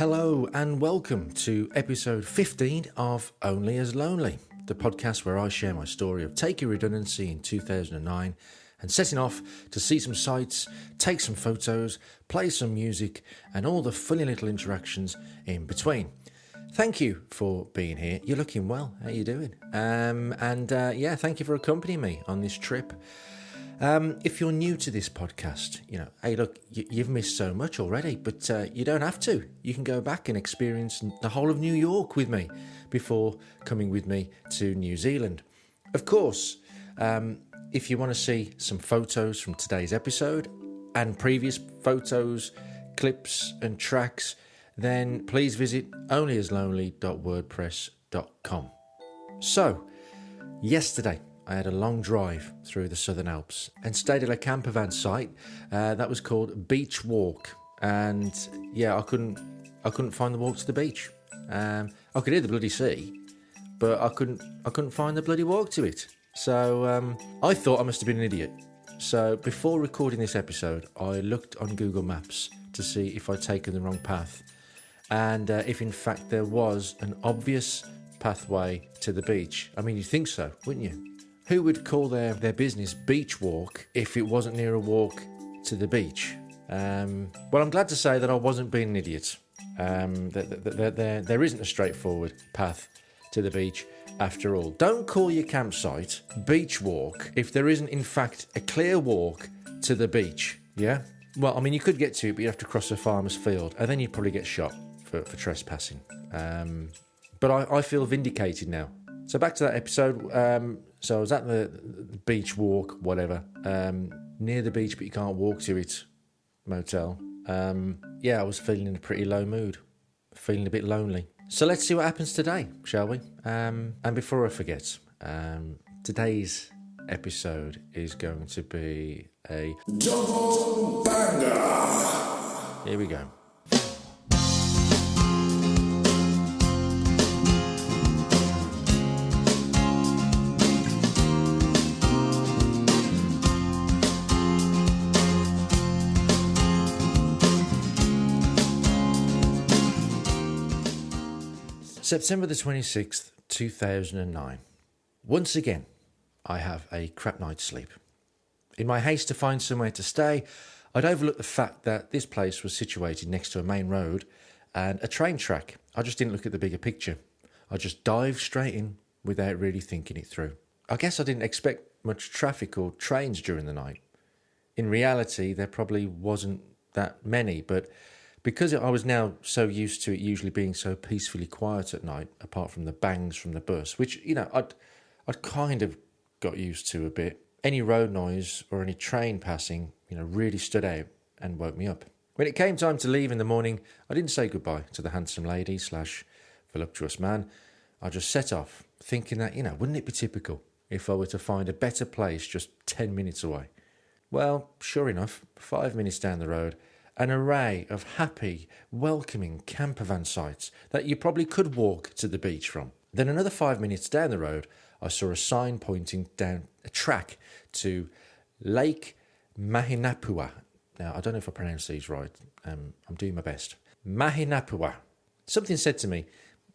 Hello and welcome to episode 15 of Only as Lonely, the podcast where I share my story of taking redundancy in 2009 and setting off to see some sights, take some photos, play some music and all the funny little interactions in between. Thank you for being here. You're looking well. How you doing? Thank you for accompanying me on this trip. If you're new to this podcast, hey, look, you've missed so much already, but you don't have to. You can go back and experience the whole of New York with me before coming with me to New Zealand. Of course, if you want to see some photos from today's episode and previous photos, clips and tracks, then please visit onlyaslonely.wordpress.com. So, yesterday, I had a long drive through the Southern Alps and stayed at a camper van site that was called Beach Walk. And yeah, I couldn't find the walk to the beach. I could hear the bloody sea, but I couldn't find the bloody walk to it. So I thought I must have been an idiot. So before recording this episode, I looked on Google Maps to see if I'd taken the wrong path, and if in fact there was an obvious pathway to the beach. I mean, you'd think so, wouldn't you? Who would call their business Beach Walk if it wasn't near a walk to the beach? Well, I'm glad to say that I wasn't being an idiot. There isn't a straightforward path to the beach after all. Don't call your campsite Beach Walk if there isn't in fact a clear walk to the beach, yeah? Well, I mean, you could get to it, but you'd have to cross a farmer's field, and then you'd probably get shot for trespassing. But I feel vindicated now. So back to that episode. So I was at the beach walk, whatever, near the beach, but you can't walk to it, motel. I was feeling in a pretty low mood, feeling a bit lonely. So let's see what happens today, shall we? And before I forget, today's episode is going to be a double banger. Here we go. September the 26th, 2009. Once again, I have a crap night's sleep. In my haste to find somewhere to stay, I'd overlooked the fact that this place was situated next to a main road and a train track. I just didn't look at the bigger picture. I just dived straight in without really thinking it through. I guess I didn't expect much traffic or trains during the night. In reality, there probably wasn't that many, but because I was now so used to it usually being so peacefully quiet at night, apart from the bangs from the bus, which, I'd kind of got used to a bit. Any road noise or any train passing, really stood out and woke me up. When it came time to leave in the morning, I didn't say goodbye to the handsome lady / voluptuous man. I just set off, thinking that, wouldn't it be typical if I were to find a better place just 10 minutes away? Well, sure enough, 5 minutes down the road, an array of happy, welcoming camper van sites that you probably could walk to the beach from. Then another 5 minutes down the road, I saw a sign pointing down a track to Lake Mahinapua. Now, I don't know if I pronounce these right. I'm doing my best. Mahinapua. Something said to me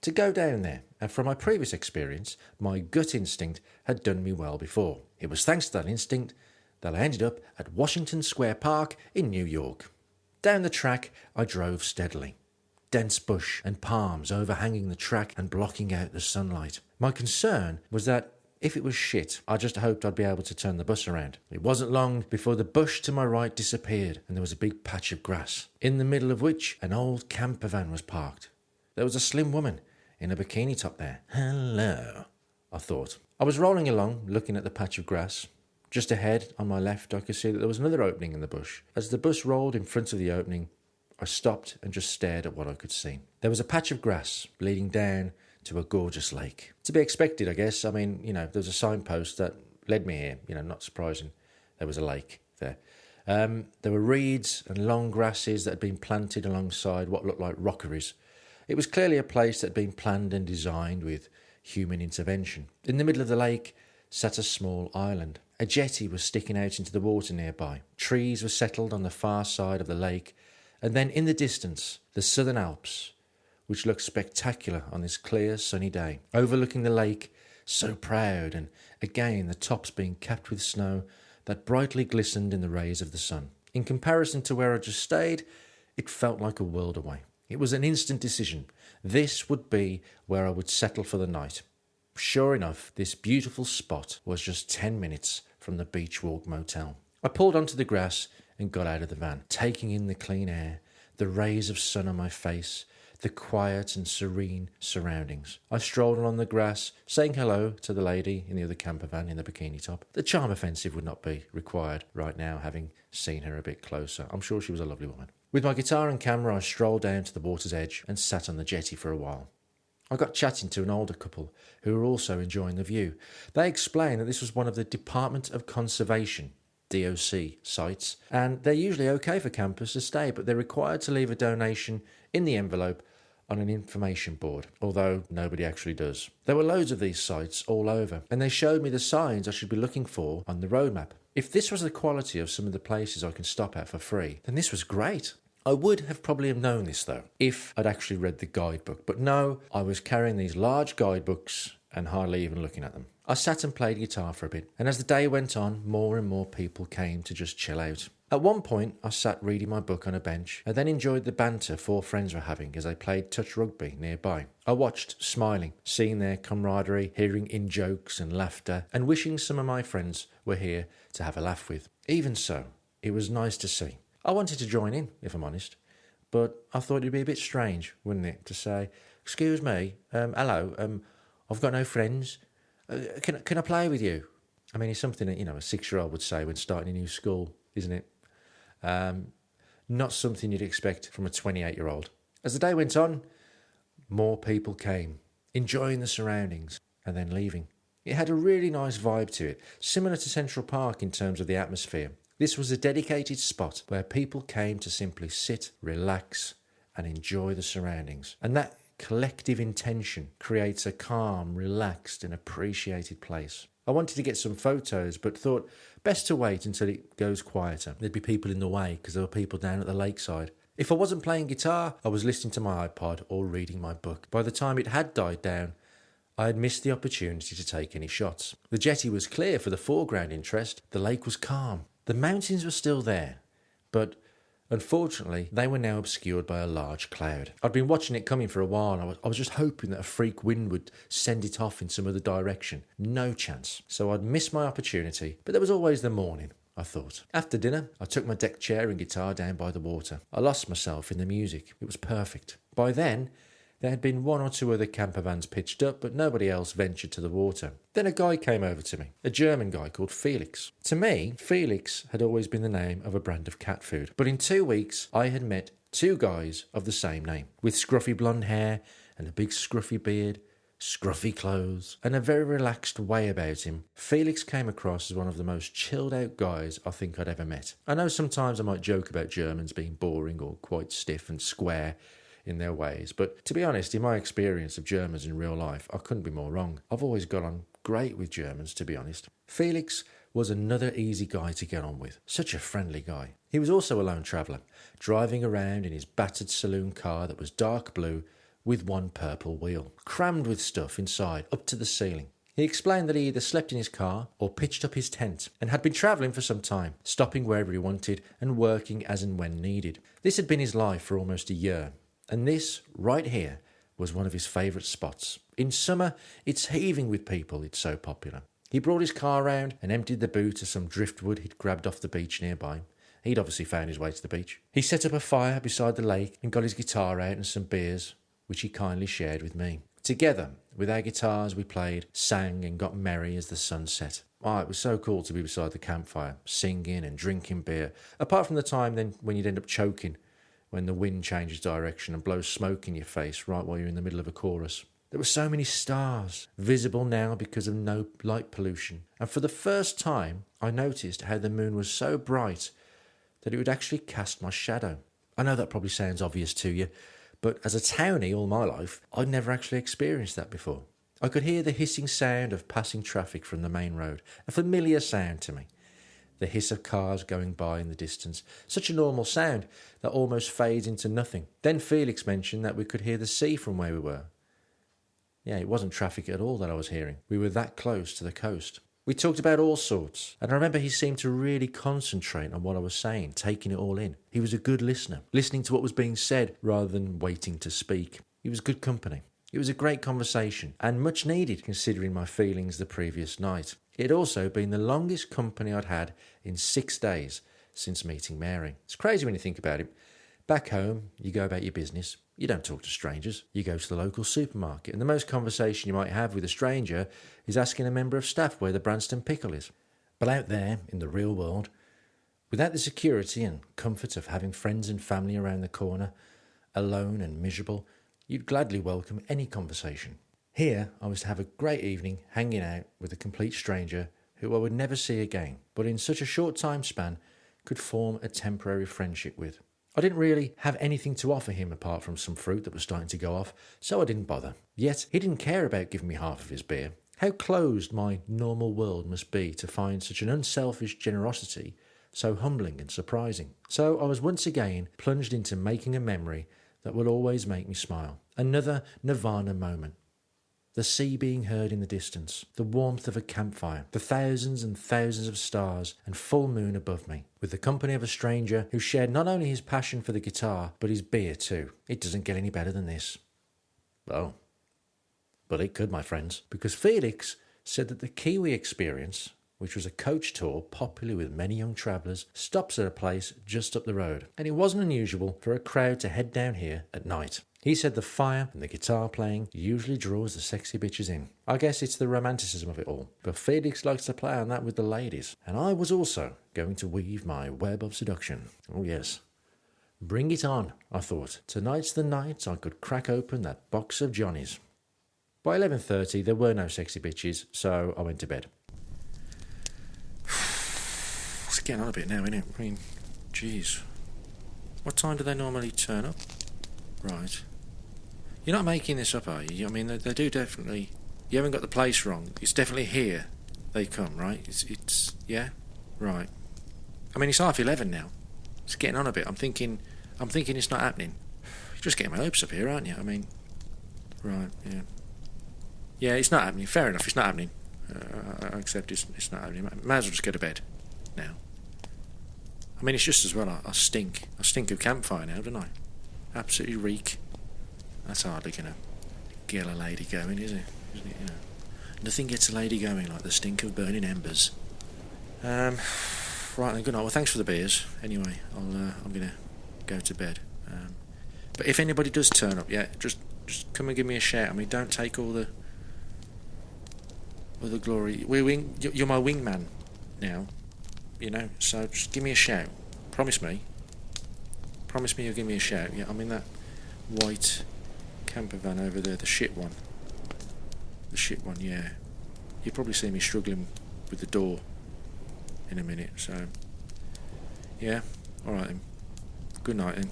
to go down there, and from my previous experience, my gut instinct had done me well before. It was thanks to that instinct that I ended up at Washington Square Park in New York. Down the track, I drove steadily. Dense bush and palms overhanging the track and blocking out the sunlight. My concern was that if it was shit, I just hoped I'd be able to turn the bus around. It wasn't long before the bush to my right disappeared and there was a big patch of grass, in the middle of which an old camper van was parked. There was a slim woman in a bikini top there. Hello, I thought. I was rolling along, looking at the patch of grass. Just ahead, on my left, I could see that there was another opening in the bush. As the bus rolled in front of the opening, I stopped and just stared at what I could see. There was a patch of grass leading down to a gorgeous lake. To be expected, I guess. I mean, there was a signpost that led me here. Not surprising. There was a lake there. There were reeds and long grasses that had been planted alongside what looked like rockeries. It was clearly a place that had been planned and designed with human intervention. In the middle of the lake sat a small island. A jetty was sticking out into the water nearby. Trees were settled on the far side of the lake, and then in the distance, the Southern Alps which looked spectacular on this clear, sunny day, overlooking the lake, so proud, and again the tops being capped with snow that brightly glistened in the rays of the sun. In comparison to where I just stayed, it felt like a world away. It was an instant decision. This would be where I would settle for the night. Sure enough, this beautiful spot was just 10 minutes from the Beach Walk Motel. I pulled onto the grass and got out of the van, taking in the clean air, the rays of sun on my face, the quiet and serene surroundings. I strolled along the grass, saying hello to the lady in the other camper van in the bikini top. The charm offensive would not be required right now, having seen her a bit closer. I'm sure she was a lovely woman. With my guitar and camera, I strolled down to the water's edge and sat on the jetty for a while. I got chatting to an older couple who were also enjoying the view. They explained that this was one of the Department of Conservation DOC sites, and they're usually okay for campers to stay, but they're required to leave a donation in the envelope on an information board, although nobody actually does. There were loads of these sites all over, and they showed me the signs I should be looking for on the roadmap. If this was the quality of some of the places I can stop at for free, then this was great. I would have probably have known this though, if I'd actually read the guidebook, but no, I was carrying these large guidebooks and hardly even looking at them. I sat and played guitar for a bit, and as the day went on, more and more people came to just chill out. At one point, I sat reading my book on a bench, and then enjoyed the banter 4 friends were having as they played touch rugby nearby. I watched, smiling, seeing their camaraderie, hearing in-jokes and laughter, and wishing some of my friends were here to have a laugh with. Even so, it was nice to see. I wanted to join in, if I'm honest, but I thought it'd be a bit strange, wouldn't it, to say, "Excuse me, hello, I've got no friends. Can I play with you?" I mean, it's something that, a 6-year-old would say when starting a new school, isn't it? Not something you'd expect from a 28-year-old. As the day went on, more people came, enjoying the surroundings and then leaving. It had a really nice vibe to it, similar to Central Park in terms of the atmosphere. This was a dedicated spot where people came to simply sit, relax, and enjoy the surroundings. And that collective intention creates a calm, relaxed, and appreciated place. I wanted to get some photos, but thought best to wait until it goes quieter. There'd be people in the way because there were people down at the lakeside. If I wasn't playing guitar, I was listening to my iPod or reading my book. By the time it had died down, I had missed the opportunity to take any shots. The jetty was clear for the foreground interest. The lake was calm. The mountains were still there, but unfortunately, they were now obscured by a large cloud. I'd been watching it coming for a while, and I was just hoping that a freak wind would send it off in some other direction. No chance. So I'd missed my opportunity, but there was always the morning, I thought. After dinner, I took my deck chair and guitar down by the water. I lost myself in the music. It was perfect. By then, there had been 1 or 2 other camper vans pitched up, but nobody else ventured to the water. Then a guy came over to me, a German guy called Felix. To me, Felix had always been the name of a brand of cat food. But in 2 weeks, I had met 2 guys of the same name, with scruffy blonde hair and a big scruffy beard, scruffy clothes, and a very relaxed way about him. Felix came across as one of the most chilled out guys I think I'd ever met. I know sometimes I might joke about Germans being boring or quite stiff and square in their ways, but to be honest, in my experience of Germans in real life, I couldn't be more wrong. I've always got on great with Germans, to be honest. Felix was another easy guy to get on with. Such a friendly guy. He was also a lone traveller, driving around in his battered saloon car that was dark blue with 1 purple wheel, crammed with stuff inside, up to the ceiling. He explained that he either slept in his car or pitched up his tent and had been travelling for some time, stopping wherever he wanted and working as and when needed. This had been his life for almost a year. And this, right here, was one of his favourite spots. In summer, it's heaving with people, it's so popular. He brought his car round and emptied the boot of some driftwood he'd grabbed off the beach nearby. He'd obviously found his way to the beach. He set up a fire beside the lake and got his guitar out and some beers, which he kindly shared with me. Together, with our guitars, we played, sang and got merry as the sun set. Oh, it was so cool to be beside the campfire, singing and drinking beer, apart from the time then when you'd end up choking when the wind changes direction and blows smoke in your face right while you're in the middle of a chorus. There were so many stars, visible now because of no light pollution. And for the first time, I noticed how the moon was so bright that it would actually cast my shadow. I know that probably sounds obvious to you, but as a townie all my life, I'd never actually experienced that before. I could hear the hissing sound of passing traffic from the main road, a familiar sound to me. the hiss of cars going by in the distance, such a normal sound that almost fades into nothing. Then Felix mentioned that we could hear the sea from where we were. Yeah, it wasn't traffic at all that I was hearing. We were that close to the coast. We talked about all sorts, and I remember he seemed to really concentrate on what I was saying, taking it all in. He was a good listener, listening to what was being said rather than waiting to speak. He was good company. It was a great conversation, and much needed considering my feelings the previous night. It had also been the longest company I'd had in 6 days since meeting Mary. It's crazy when you think about it. Back home, you go about your business. You don't talk to strangers. You go to the local supermarket, and the most conversation you might have with a stranger is asking a member of staff where the Branston pickle is. But out there, in the real world, without the security and comfort of having friends and family around the corner, alone and miserable, you'd gladly welcome any conversation. Here, I was to have a great evening hanging out with a complete stranger who I would never see again, but in such a short time span could form a temporary friendship with. I didn't really have anything to offer him apart from some fruit that was starting to go off, so I didn't bother. Yet, he didn't care about giving me half of his beer. How closed my normal world must be to find such an unselfish generosity so humbling and surprising. So I was once again plunged into making a memory that will always make me smile. Another nirvana moment. The sea being heard in the distance, the warmth of a campfire, the thousands and thousands of stars and full moon above me, with the company of a stranger who shared not only his passion for the guitar, but his beer too. It doesn't get any better than this. Oh, but it could, my friends, because Felix said that the Kiwi experience, which was a coach tour popular with many young travellers, stops at a place just up the road, and it wasn't unusual for a crowd to head down here at night. He said the fire and the guitar playing usually draws the sexy bitches in. I guess it's the romanticism of it all, but Felix likes to play on that with the ladies, and I was also going to weave my web of seduction. Oh yes. Bring it on, I thought. Tonight's the night I could crack open that box of Johnnies. By 11:30 there were no sexy bitches, so I went to bed. It's getting on a bit now, isn't it? I mean, jeez. What time do they normally turn up? Right. You're not making this up, are you? I mean, they do definitely... You haven't got the place wrong. It's definitely here they come, right? It's yeah? Right. I mean, it's 11:30 now. It's getting on a bit. I'm thinking it's not happening. You're just getting my hopes up here, aren't you? I mean... Right, yeah. Yeah, it's not happening. Fair enough, it's not happening. I accept it's not happening. Might as well just go to bed now. I mean, it's just as well I stink. I stink of campfire now, don't I? Absolutely reek. That's hardly going to get a lady going, is it? Isn't it? You know, nothing gets a lady going like the stink of burning embers. Right then, good night. Well, thanks for the beers. Anyway, I'm going to go to bed. But if anybody does turn up, yeah, just come and give me a shout. I mean, don't take all the glory. You're my wingman now, you know. So just give me a shout. Promise me you'll give me a shout. Yeah, I'm in that white camper van over there, the shit one, yeah. You'll probably see me struggling with the door in a minute, so yeah, alright then, good night then.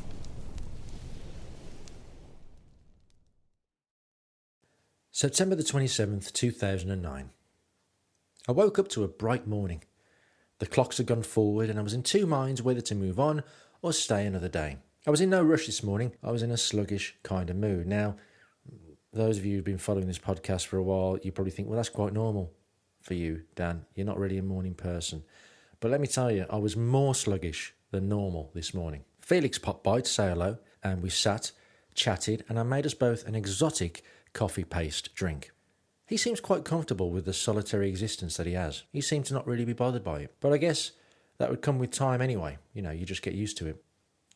September the 27th, 2009. I woke up to a bright morning. The clocks had gone forward and I was in two minds whether to move on or stay another day. I was in no rush this morning. I was in a sluggish kind of mood. Now, those of you who've been following this podcast for a while, you probably think, well, that's quite normal for you, Dan. You're not really a morning person. But let me tell you, I was more sluggish than normal this morning. Felix popped by to say hello, and we sat, chatted, and I made us both an exotic coffee paste drink. He seems quite comfortable with the solitary existence that he has. He seemed to not really be bothered by it. But I guess that would come with time anyway. You know, you just get used to it.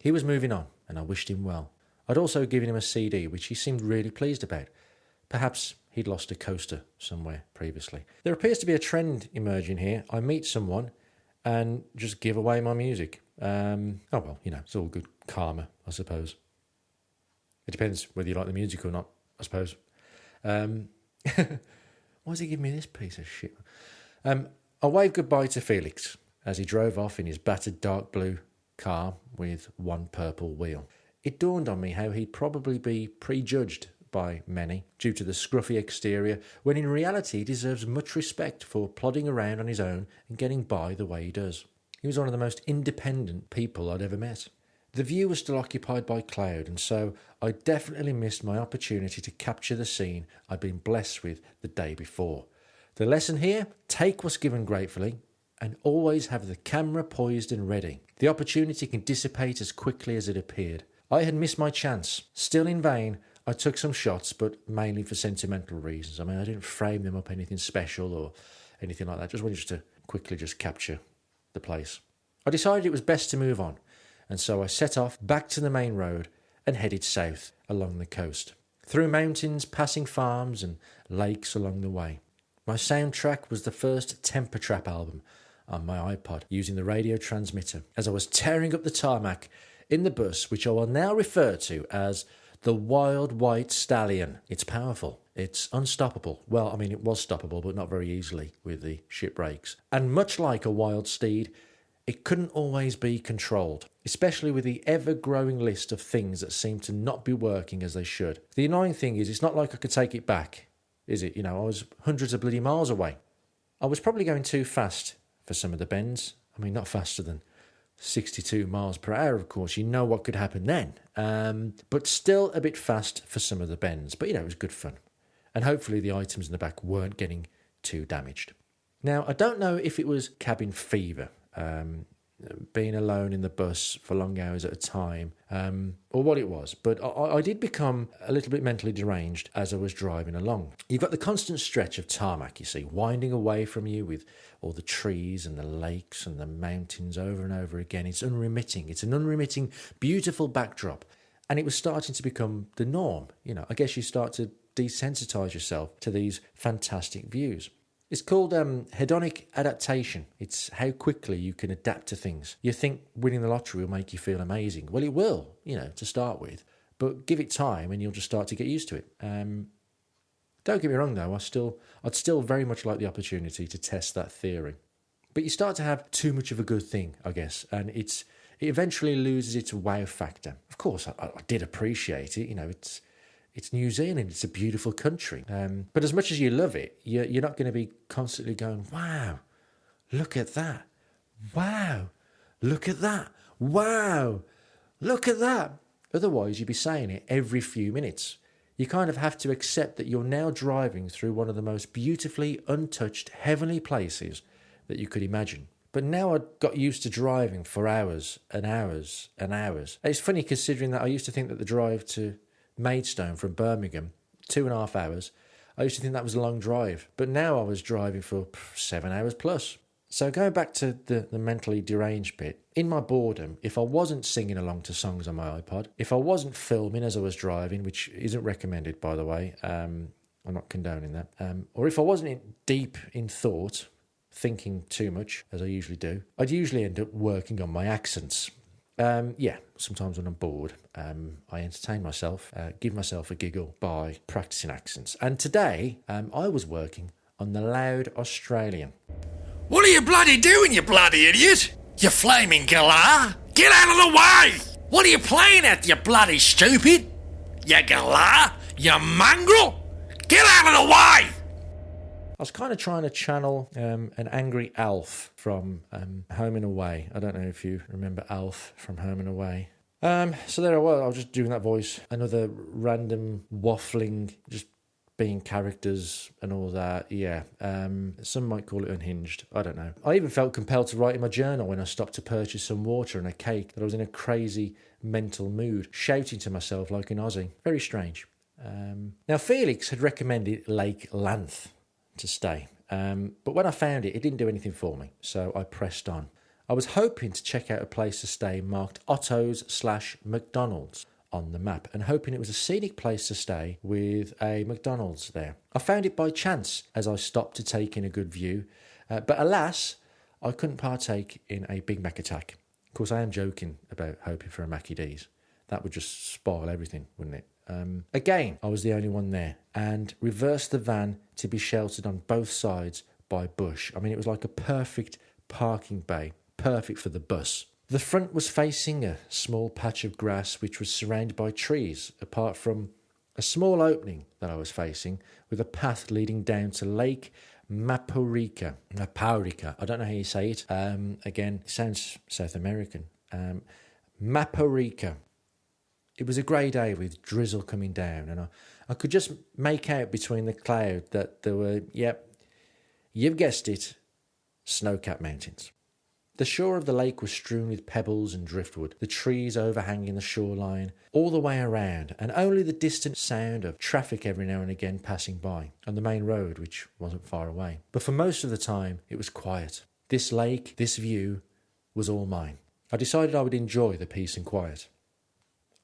He was moving on, and I wished him well. I'd also given him a CD, which he seemed really pleased about. Perhaps he'd lost a coaster somewhere previously. There appears to be a trend emerging here. I meet someone and just give away my music. Oh well, you know, it's all good karma, I suppose. It depends whether you like the music or not, I suppose. Why does he give me this piece of shit? I waved goodbye to Felix as he drove off in his battered dark blue car with one purple wheel. It dawned on me how he'd probably be prejudged by many due to the scruffy exterior, when in reality he deserves much respect for plodding around on his own and getting by the way he does. He was one of the most independent people I'd ever met. The view was still occupied by cloud, and so I definitely missed my opportunity to capture the scene I'd been blessed with the day before. The lesson here: take what's given gratefully, and always have the camera poised and ready. The opportunity can dissipate as quickly as it appeared. I had missed my chance. Still in vain, I took some shots, but mainly for sentimental reasons. I mean, I didn't frame them up anything special or anything like that. Just wanted to quickly capture the place. I decided it was best to move on, and so I set off back to the main road and headed south along the coast, through mountains, passing farms and lakes along the way. My soundtrack was the first Temper Trap album on my iPod, using the radio transmitter, as I was tearing up the tarmac in the bus, which I will now refer to as the Wild White Stallion. It's powerful. It's unstoppable. Well, I mean, it was stoppable, but not very easily with the ship brakes. And much like a wild steed, it couldn't always be controlled, especially with the ever-growing list of things that seem to not be working as they should. The annoying thing is, it's not like I could take it back, is it? You know, I was hundreds of bloody miles away. I was probably going too fast for some of the bends. I mean, not faster than 62 miles per hour, of course. You know what could happen then. But still a bit fast for some of the bends. But, you know, it was good fun. And hopefully the items in the back weren't getting too damaged. Now, I don't know if it was cabin fever, being alone in the bus for long hours at a time, or what it was, but I did become a little bit mentally deranged as I was driving along. You've got the constant stretch of tarmac, you see, winding away from you with all the trees and the lakes and the mountains over and over again. It's unremitting. It's an unremitting, beautiful backdrop, and it was starting to become the norm. You know, I guess you start to desensitize yourself to these fantastic views. It's called hedonic adaptation. It's how quickly you can adapt to things. You think winning the lottery will make you feel amazing. Well, it will, you know, to start with. But give it time and you'll just start to get used to it. Don't get me wrong, though. I'd still very much like the opportunity to test that theory. But you start to have too much of a good thing, I guess, and it eventually loses its wow factor. Of course, I did appreciate it. You know, it's New Zealand. It's a beautiful country. But as much as you love it, you're not going to be constantly going, wow, look at that. Wow, look at that. Wow, look at that. Otherwise, you'd be saying it every few minutes. You kind of have to accept that you're now driving through one of the most beautifully untouched, heavenly places that you could imagine. But now I'd got used to driving for hours and hours and hours. It's funny considering that I used to think that the drive to Maidstone from Birmingham, 2.5 hours, I used to think that was a long drive. But now I was driving for 7 hours plus. So going back to the mentally deranged bit, in my boredom, if I wasn't singing along to songs on my iPod, if I wasn't filming as I was driving, which isn't recommended, by the way, I'm not condoning that, or if I wasn't deep in thought, thinking too much, as I usually do, I'd usually end up working on my accents. Sometimes when I'm bored, I entertain myself, give myself a giggle by practicing accents. And today, I was working on the loud Australian. What are you bloody doing, you bloody idiot? You flaming galah? Get out of the way! What are you playing at, you bloody stupid? You galah? You mongrel? Get out of the way! I was kind of trying to channel an angry Alf from Home and Away. I don't know if you remember Alf from Home and Away. So there I was just doing that voice. Another random waffling, just being characters and all that. Yeah, some might call it unhinged. I don't know. I even felt compelled to write in my journal when I stopped to purchase some water and a cake that I was in a crazy mental mood, shouting to myself like an Aussie. Very strange. Now, Felix had recommended Lake Lanth to stay. But when I found it, it didn't do anything for me, so I pressed on. I was hoping to check out a place to stay marked Otto's/McDonald's on the map, and hoping it was a scenic place to stay with a McDonald's there. I found it by chance as I stopped to take in a good view, but alas, I couldn't partake in a Big Mac attack. Of course, I am joking about hoping for a Mackie D's. That would just spoil everything, wouldn't it? Again, I was the only one there, and reversed the van to be sheltered on both sides by bush. I mean, it was like a perfect parking bay, perfect for the bus. The front was facing a small patch of grass which was surrounded by trees, apart from a small opening that I was facing, with a path leading down to Lake Maporika. I don't know how you say it. Again, it sounds South American. Maporika. It was a grey day with drizzle coming down, and I could just make out between the cloud that there were, yep, you've guessed it, snow-capped mountains. The shore of the lake was strewn with pebbles and driftwood, the trees overhanging the shoreline all the way around, and only the distant sound of traffic every now and again passing by on the main road, which wasn't far away. But for most of the time, it was quiet. This lake, this view, was all mine. I decided I would enjoy the peace and quiet.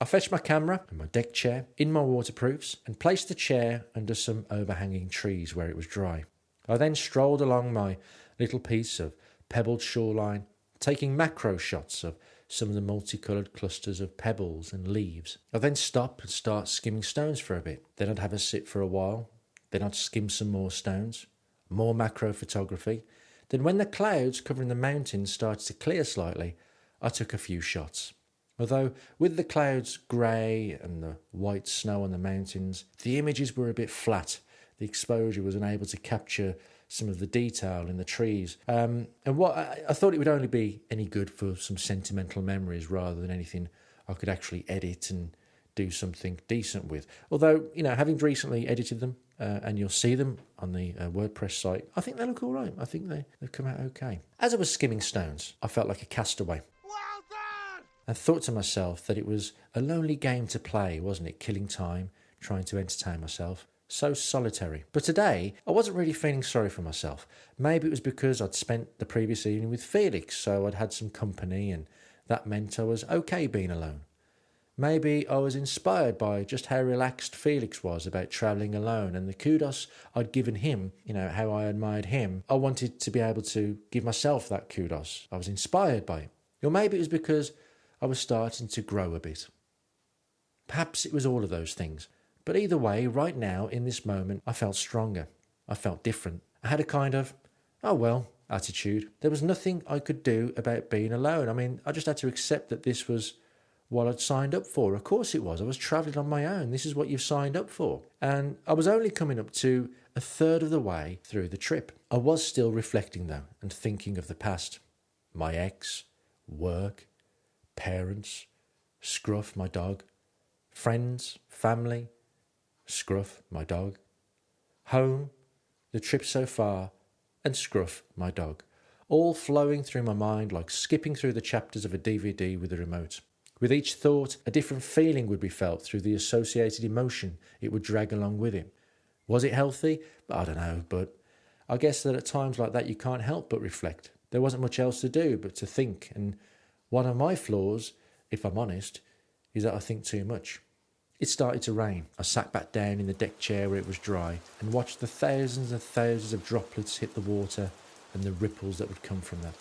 I fetched my camera and my deck chair in my waterproofs and placed the chair under some overhanging trees where it was dry. I then strolled along my little piece of pebbled shoreline, taking macro shots of some of the multicoloured clusters of pebbles and leaves. I'd then stop and start skimming stones for a bit. Then I'd have a sit for a while. Then I'd skim some more stones, more macro photography. Then when the clouds covering the mountains started to clear slightly, I took a few shots. Although with the clouds grey and the white snow on the mountains, the images were a bit flat. The exposure was unable to capture some of the detail in the trees. And what I thought it would only be any good for some sentimental memories rather than anything I could actually edit and do something decent with. Although, having recently edited them, and you'll see them on the WordPress site, I think they look all right. I think they've come out okay. As I was skimming stones, I felt like a castaway. And thought to myself that it was a lonely game to play, wasn't it? Killing time, trying to entertain myself. So solitary. But today, I wasn't really feeling sorry for myself. Maybe it was because I'd spent the previous evening with Felix, so I'd had some company, and that meant I was okay being alone. Maybe I was inspired by just how relaxed Felix was about travelling alone, and the kudos I'd given him, how I admired him. I wanted to be able to give myself that kudos. I was inspired by it. Or maybe it was because I was starting to grow a bit. Perhaps it was all of those things. But either way, right now, in this moment, I felt stronger. I felt different. I had a kind of, oh well, attitude. There was nothing I could do about being alone. I mean, I just had to accept that this was what I'd signed up for. Of course it was. I was travelling on my own. This is what you've signed up for. And I was only coming up to a third of the way through the trip. I was still reflecting, though, and thinking of the past. My ex, work, parents, Scruff, my dog, friends, family, Scruff, my dog, home, the trip so far, and Scruff, my dog, all flowing through my mind like skipping through the chapters of a DVD with a remote. With each thought, a different feeling would be felt through the associated emotion it would drag along with it. Was it healthy? I don't know, but I guess that at times like that you can't help but reflect. There wasn't much else to do but to think, and one of my flaws, if I'm honest, is that I think too much. It started to rain. I sat back down in the deck chair where it was dry and watched the thousands and thousands of droplets hit the water and the ripples that would come from that.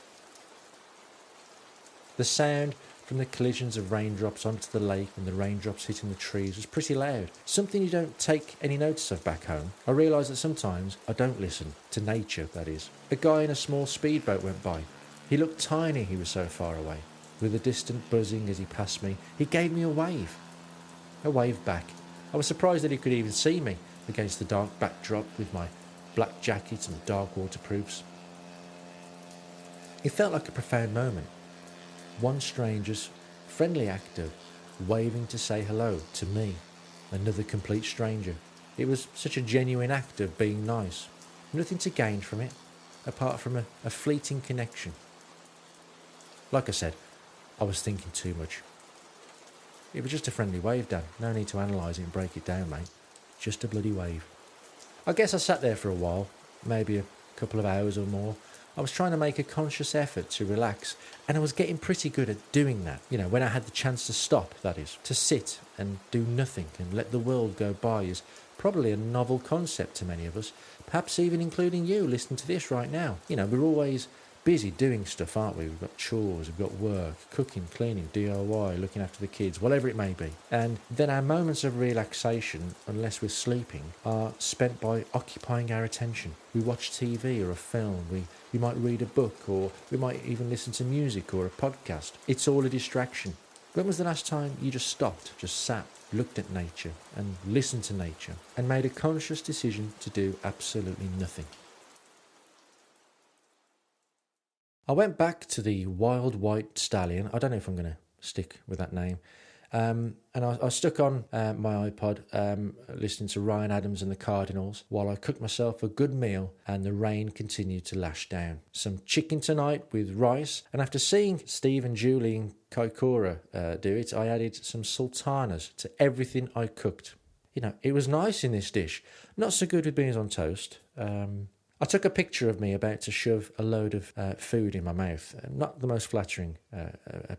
The sound from the collisions of raindrops onto the lake and the raindrops hitting the trees was pretty loud. Something you don't take any notice of back home. I realised that sometimes I don't listen to nature, that is. A guy in a small speedboat went by. He looked tiny, he was so far away. With a distant buzzing as he passed me, he gave me a wave back. I was surprised that he could even see me against the dark backdrop with my black jacket and dark waterproofs. It felt like a profound moment. One stranger's friendly act of waving to say hello to me, another complete stranger. It was such a genuine act of being nice. Nothing to gain from it, apart from a fleeting connection. Like I said, I was thinking too much. It was just a friendly wave, Dan. No need to analyse it and break it down, mate. Just a bloody wave. I guess I sat there for a while, maybe a couple of hours or more. I was trying to make a conscious effort to relax, and I was getting pretty good at doing that. When I had the chance to stop, that is. To sit and do nothing and let the world go by is probably a novel concept to many of us, perhaps even including you listening to this right now. We're always busy doing stuff, aren't we? We've got chores, we've got work, cooking, cleaning, DIY, looking after the kids, whatever it may be. And then our moments of relaxation, unless we're sleeping, are spent by occupying our attention. We watch TV or a film, we might read a book, or we might even listen to music or a podcast. It's all a distraction. When was the last time you just stopped, just sat, looked at nature and listened to nature and made a conscious decision to do absolutely nothing? I went back to the Wild White Stallion. I don't know if I'm going to stick with that name. And I stuck on my iPod, listening to Ryan Adams and the Cardinals while I cooked myself a good meal and the rain continued to lash down. Some chicken tonight with rice, and after seeing Steve and Julie and Kaikoura do it, I added some sultanas to everything I cooked. You know, it was nice in this dish. Not so good with beans on toast. I took a picture of me about to shove a load of food in my mouth. Not the most flattering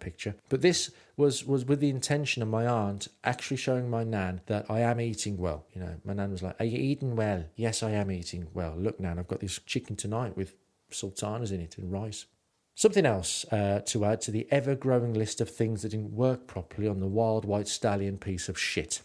picture. But this was with the intention of my aunt actually showing my nan that I am eating well. You know, my nan was like, "Are you eating well?" "Yes, I am eating well. Look, nan, I've got this chicken tonight with sultanas in it and rice." Something else to add to the ever-growing list of things that didn't work properly on the Wild White Stallion piece of shit.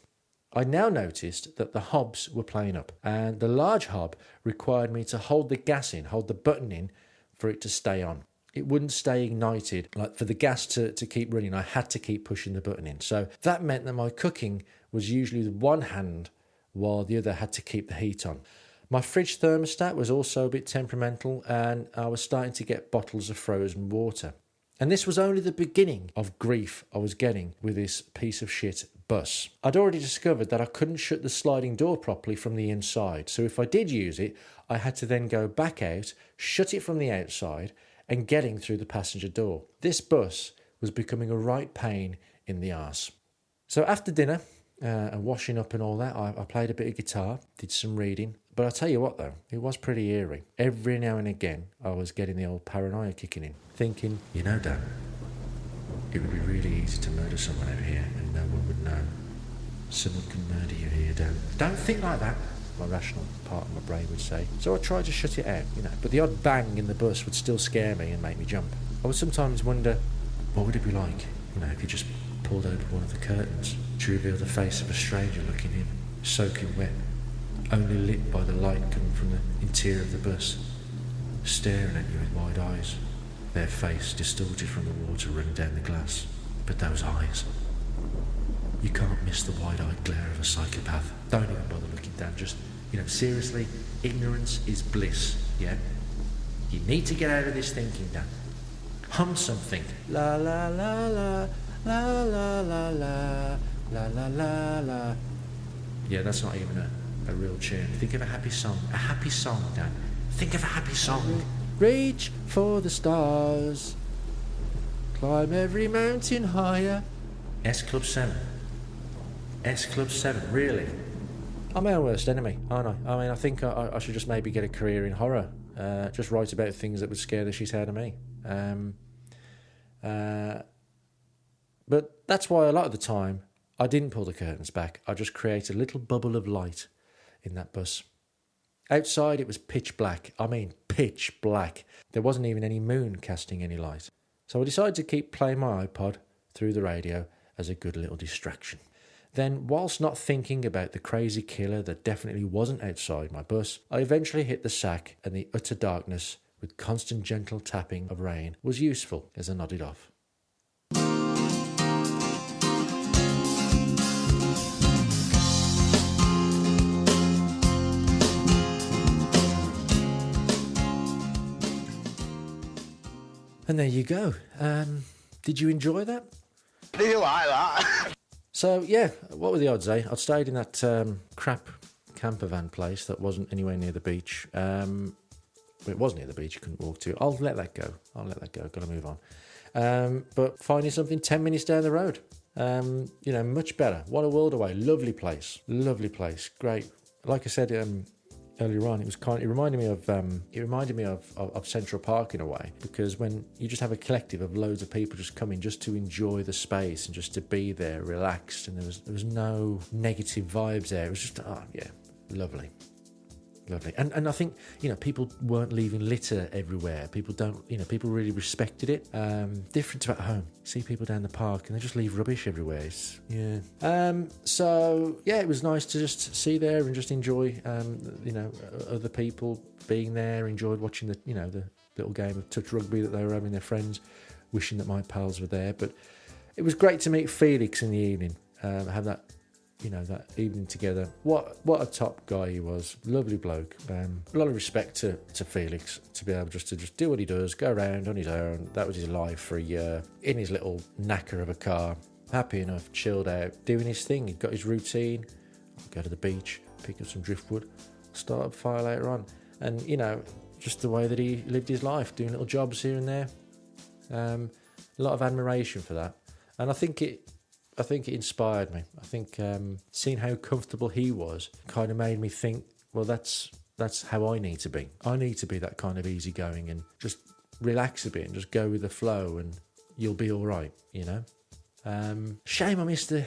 I now noticed that the hobs were playing up, and the large hob required me to hold the gas in, hold the button in for it to stay on. It wouldn't stay ignited. Like for the gas to keep running, I had to keep pushing the button in. So that meant that my cooking was usually with one hand while the other had to keep the heat on. My fridge thermostat was also a bit temperamental, and I was starting to get bottles of frozen water. And this was only the beginning of grief I was getting with this piece of shit bus. I'd already discovered that I couldn't shut the sliding door properly from the inside. So if I did use it, I had to then go back out, shut it from the outside, and getting through the passenger door. This bus was becoming a right pain in the arse. So after dinner and washing up and all that, I played a bit of guitar, did some reading. But I'll tell you what though, it was pretty eerie. Every now and again, I was getting the old paranoia kicking in, thinking, you know, Dan, it would be really easy to murder someone out here and no one would know. Someone can murder you here, Dan. Don't think like that, my rational part of my brain would say. So I tried to shut it out, you know, but the odd bang in the bus would still scare me and make me jump. I would sometimes wonder, what would it be like, you know, if you just pulled open one of the curtains to reveal the face of a stranger looking in, soaking wet, only lit by the light coming from the interior of the bus, staring at you with wide eyes, their face distorted from the water running down the glass. But those eyes, you can't miss the wide-eyed glare of a psychopath. Don't even bother looking down, just, you know, seriously, ignorance is bliss, yeah? You need to get out of this thinking, Dan. Hum something. La la la la, la la la la, la la la la. Yeah, that's not even a real tune. Think of a happy song, Dan. Think of a happy song. Reach for the stars, climb every mountain higher. S Club 7. S Club 7, really? I'm my own worst enemy, aren't I? I mean, I think I should just maybe get a career in horror. Just write about things that would scare the shit out of me. But that's why a lot of the time I didn't pull the curtains back. I just created a little bubble of light in that bus. Outside it was pitch black. I mean pitch black. There wasn't even any moon casting any light. So I decided to keep playing my iPod through the radio as a good little distraction. Then, whilst not thinking about the crazy killer that definitely wasn't outside my bus, I eventually hit the sack, and the utter darkness with constant gentle tapping of rain was useful as I nodded off. And there you go. Did you enjoy that? Do you like that? So, yeah, what were the odds, eh? I'd stayed in that crap camper van place that wasn't anywhere near the beach. Well, it was near the beach, you couldn't walk to. I'll let that go. Got to move on. But finding something 10 minutes down the road, you know, much better. What a world away. Lovely place. Great. Like I said earlier on, it reminded me of Central Park in a way, because when you just have a collective of loads of people just coming just to enjoy the space and just to be there relaxed, and there was no negative vibes there. It was just lovely. And I think, you know, people weren't leaving litter everywhere. People really respected it. Different to at home. See people down the park and they just leave rubbish everywhere. So it was nice to just see there and just enjoy, other people being there. Enjoyed watching the little game of touch rugby that they were having, their friends, wishing that my pals were there. But it was great to meet Felix in the evening. Have that you know, that evening together. What a top guy he was. Lovely bloke. A lot of respect to Felix to be able just to do what he does, go around on his own. That was his life for a year in his little knacker of a car. Happy enough, chilled out, doing his thing. He'd got his routine. Go to the beach, pick up some driftwood, start up fire later on. And, you know, just the way that he lived his life, doing little jobs here and there. A lot of admiration for that. And I think it inspired me. I think seeing how comfortable he was kind of made me think, well, that's how I need to be. I need to be that kind of easygoing and just relax a bit and just go with the flow and you'll be all right, you know. Shame I missed the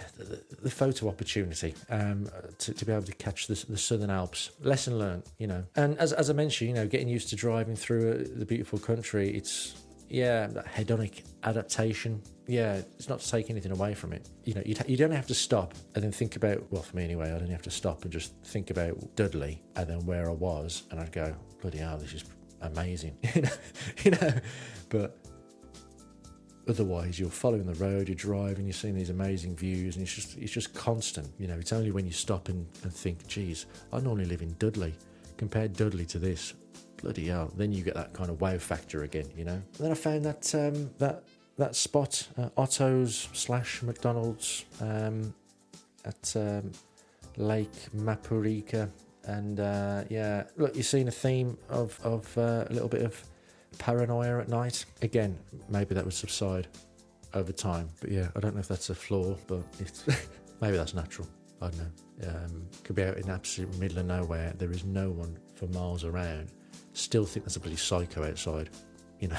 photo opportunity to be able to catch the Southern Alps. Lesson learned, you know. And as I mentioned, you know, getting used to driving through the beautiful country, it's, yeah, that hedonic adaptation. Yeah, it's not to take anything away from it. You know, you don't have to stop and then think about, well, for me anyway, I don't have to stop and just think about Dudley and then where I was, and I'd go, bloody hell, this is amazing. you know, but otherwise you're following the road, you're driving, you're seeing these amazing views, and it's just constant. You know, it's only when you stop and think, geez, I normally live in Dudley. Compare Dudley to this, bloody hell, then you get that kind of wow factor again, you know. And then I found that spot, Otto's / McDonald's at Lake Mapurika, and yeah, look, you're seeing a theme of a little bit of paranoia at night. Again, maybe that would subside over time, but yeah, I don't know if that's a flaw, but it's maybe that's natural. I don't know. Could be out in absolute middle of nowhere. There is no one for miles around. Still think there's a bloody psycho outside, you know.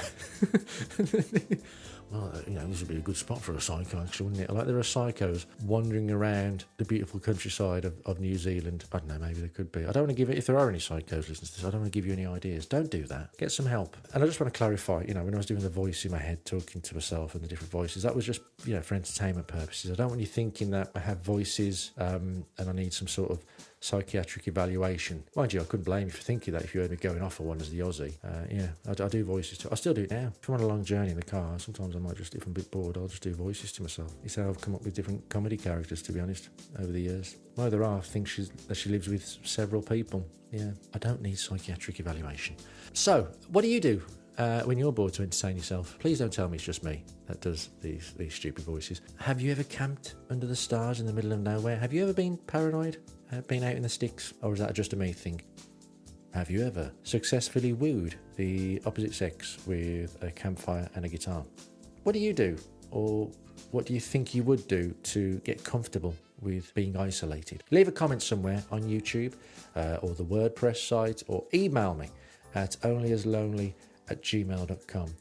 Well, you know, this would be a good spot for a psycho, actually, wouldn't it? Like, there are psychos wandering around the beautiful countryside of New Zealand. I don't know, maybe there could be. I don't want to give it, if there are any psychos listening to this, I don't want to give you any ideas. Don't do that. Get some help. And I just want to clarify, you know, when I was doing the voice in my head, talking to myself and the different voices, that was just, you know, for entertainment purposes. I don't want you thinking that I have voices and I need some sort of psychiatric evaluation. Mind you, I couldn't blame you for thinking that if you heard me going off for one as the Aussie. Yeah, I do voices too. I still do it now. If I'm on a long journey in the car, sometimes I might just, if I'm a bit bored, I'll just do voices to myself. It's how I've come up with different comedy characters, to be honest, over the years. My other half thinks that she lives with several people. Yeah, I don't need psychiatric evaluation. So, what do you do when you're bored to entertain yourself? Please don't tell me it's just me that does these stupid voices. Have you ever camped under the stars in the middle of nowhere? Have you ever been paranoid? Been out in the sticks? Or is that just a me thing? Have you ever successfully wooed the opposite sex with a campfire and a guitar? What do you do? Or what do you think you would do to get comfortable with being isolated? Leave a comment somewhere on YouTube or the WordPress site, or email me at onlyaslonely@gmail.com.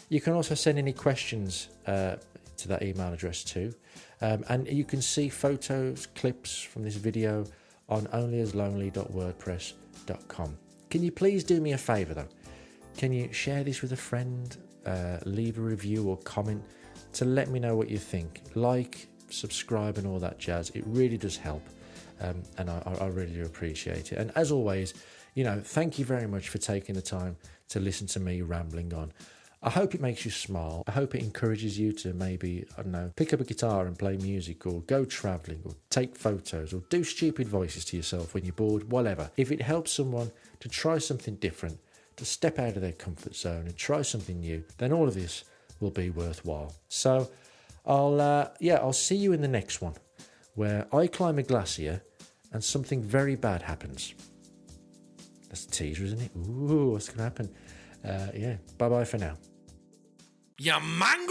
You can also send any questions to that email address too. And you can see photos, clips from this video on onlyaslonely.wordpress.com. Can you please do me a favour though? Can you share this with a friend, leave a review or comment to let me know what you think? Like, subscribe and all that jazz. It really does help, and I really do appreciate it. And as always, you know, thank you very much for taking the time to listen to me rambling on. I hope it makes you smile. I hope it encourages you to maybe, I don't know, pick up a guitar and play music, or go travelling, or take photos, or do stupid voices to yourself when you're bored, whatever. If it helps someone to try something different, to step out of their comfort zone and try something new, then all of this will be worthwhile. So I'll see you in the next one, where I climb a glacier and something very bad happens. That's a teaser, isn't it? Ooh, what's going to happen? Yeah, bye-bye for now. You mongrel!